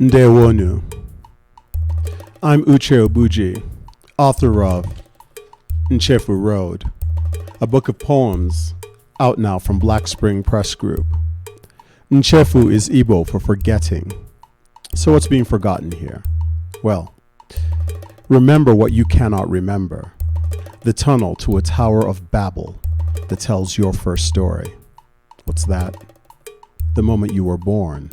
Ndewo. I'm Uche Ogbuji, author of Ńchéfù Road, a book of poems out now from Black Spring Press Group. Ńchéfù is Igbo for forgetting. So what's being forgotten here? Well, remember what you cannot remember. The tunnel to a Tower of Babel that tells your first story. What's that? The moment you were born.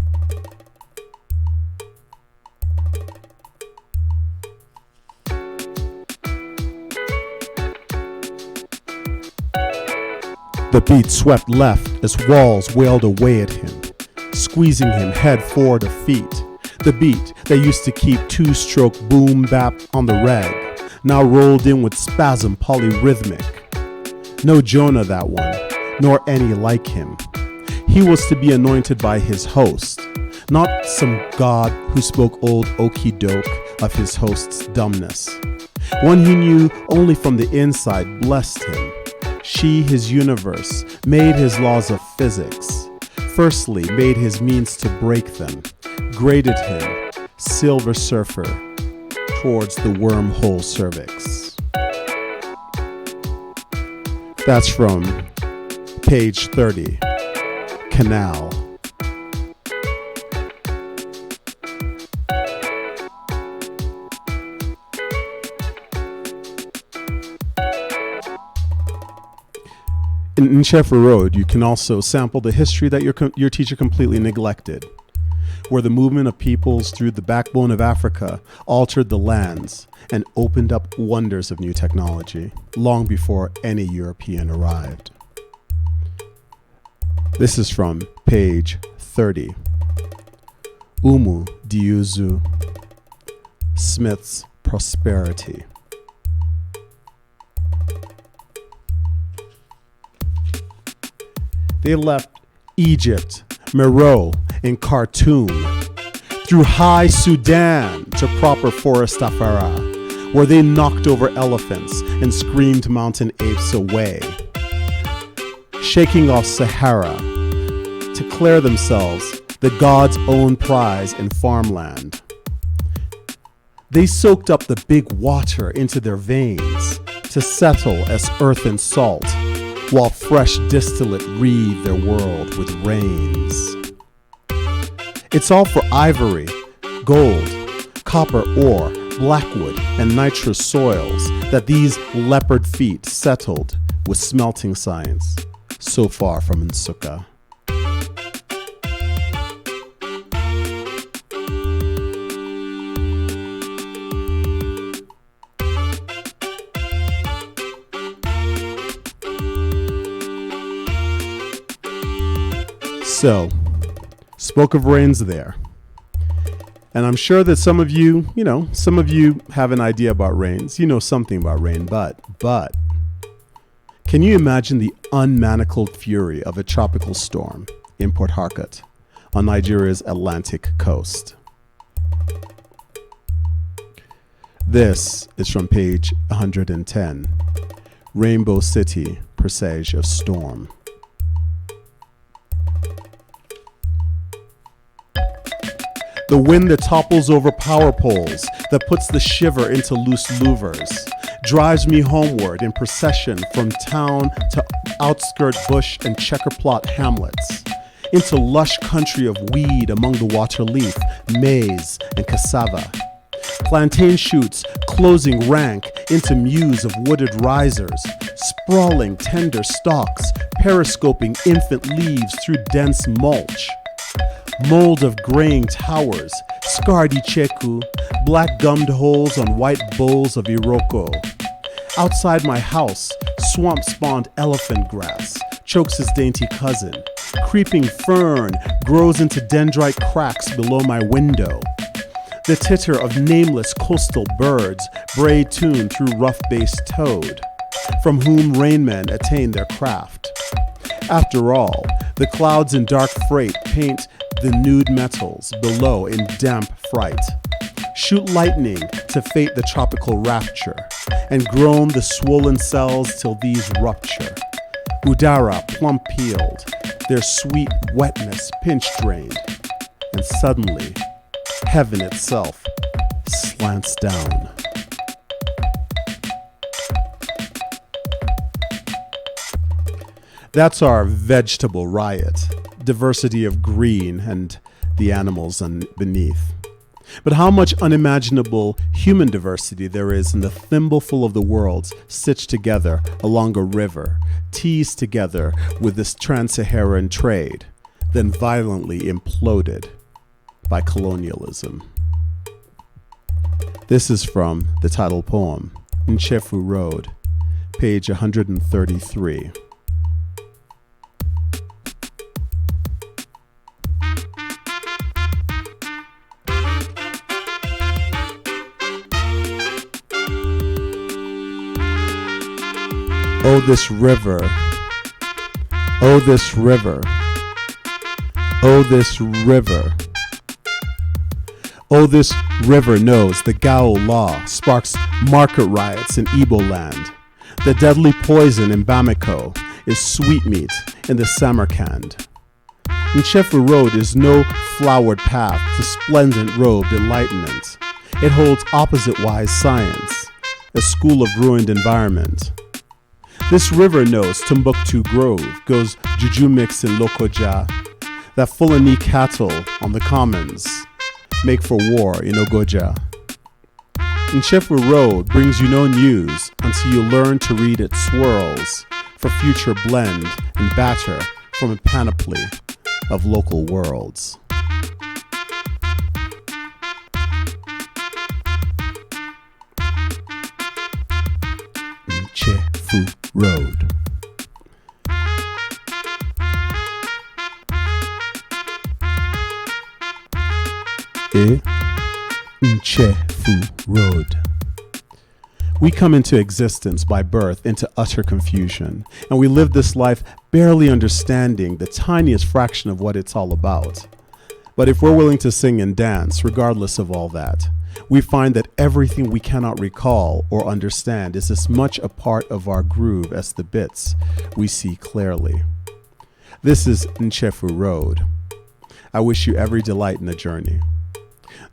The beat swept left as walls wailed away at him, squeezing him head forward of feet. The beat that used to keep two-stroke boom bap on the reg, now rolled in with spasm polyrhythmic. No Jonah that one, nor any like him. He was to be anointed by his host, not some god who spoke old okey doke of his host's dumbness. One he knew only from the inside blessed him. She, his universe, made his laws of physics. Firstly, made his means to break them, graded him, silver surfer, towards the wormhole cervix. That's from page 30, Canal. In Ńchéfù Road, you can also sample the history that your teacher completely neglected, where the movement of peoples through the backbone of Africa altered the lands and opened up wonders of new technology long before any European arrived. This is from page 30. Umu Diuzu, Smith's Prosperity. They left Egypt, Meroe, and Khartoum, through high Sudan to proper Forest Afara, where they knocked over elephants and screamed mountain apes away, shaking off Sahara to declare themselves the God's own prize in farmland. They soaked up the big water into their veins to settle as earth and salt, while fresh distillate wreathed their world with rains. It's all for ivory, gold, copper ore, blackwood, and nitrous soils that these leopard feet settled with smelting science so far from Nsukka. So, spoke of rains there. And I'm sure that some of you have an idea about rains. You know something about rain, but can you imagine the unmanacled fury of a tropical storm in Port Harcourt on Nigeria's Atlantic coast? This is from page 110, Rainbow City, Presage of Storm. The wind that topples over power poles, that puts the shiver into loose louvers, drives me homeward in procession from town to outskirt bush and checkerplot hamlets, into lush country of weed among the water leaf, maize, and cassava. Plantain shoots closing rank into mews of wooded risers, sprawling tender stalks, periscoping infant leaves through dense mulch. Mold of graying towers, scarred icheku, black gummed holes on white bowls of iroko. Outside my house, swamp-spawned elephant grass chokes his dainty cousin. Creeping fern grows into dendrite cracks below my window. The titter of nameless coastal birds bray tune through rough-based toad, from whom rainmen attain their craft. After all, the clouds in dark freight paint the nude metals below in damp fright, shoot lightning to fate the tropical rapture, and groan the swollen cells till these rupture. Udara plump peeled, their sweet wetness pinch drained, and suddenly heaven itself slants down. That's our vegetable riot, diversity of green and the animals beneath. But how much unimaginable human diversity there is in the thimbleful of the worlds stitched together along a river, teased together with this trans-Saharan trade, then violently imploded by colonialism. This is from the title poem, Ńchéfù Road, page 133. Oh, this river, oh, this river, oh, this river. Oh, this river knows the Gao law sparks market riots in Igbo land. The deadly poison in Bamako is sweetmeat in the Samarkand. Ńchéfù Road is no flowered path to splendid robed enlightenment. It holds opposite-wise science, a school of ruined environment. This river knows Timbuktu Grove goes juju mix in Lokoja, that Fulani cattle on the commons make for war in Ogoja. Ńchéfù Road brings you no news until you learn to read its swirls for future blend and batter from a panoply of local worlds. Ńchéfù Road. Ńchéfù Road. We come into existence by birth into utter confusion, and we live this life barely understanding the tiniest fraction of what it's all about. But if we're willing to sing and dance, regardless of all that, we find that everything we cannot recall or understand is as much a part of our groove as the bits we see clearly. This is Ńchéfù Road. I wish you every delight in the journey.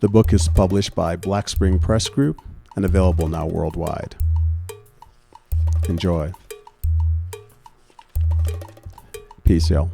The book is published by Black Spring Press Group and available now worldwide. Enjoy. Peace, y'all.